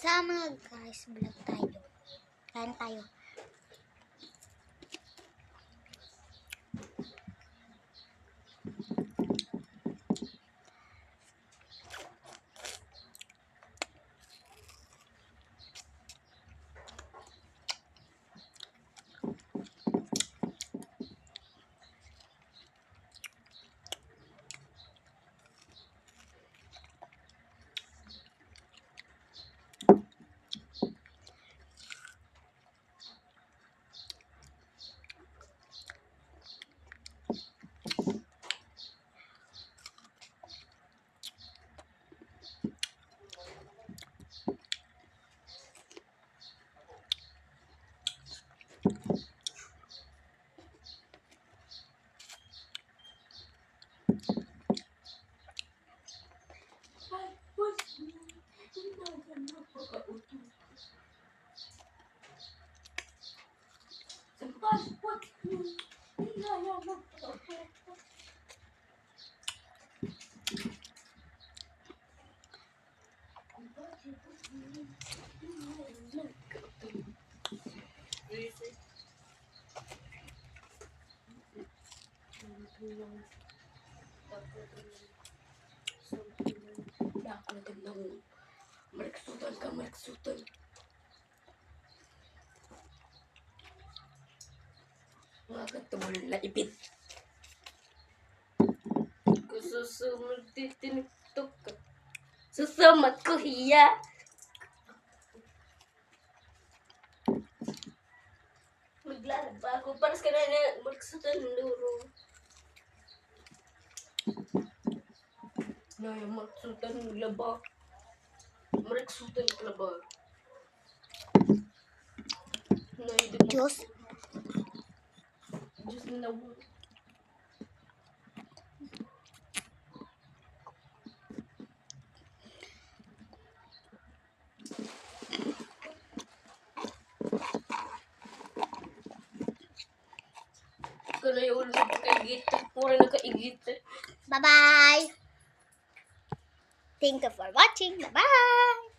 Sama guys, vlog tayo. Kain tayo. Maliksutan. Mga katubol na ipit. Kususumul titinuktok ka. Susumat ko hiya. Maglalab ba ako? Paras ka na maliksutan luro. Naya maliksutan laba. Maliksutan laba. Diyos. Diyos na naman. Kaya yung nagkaigit. Pura nagkaigit. Bye-bye. Thank you for watching. Bye-bye.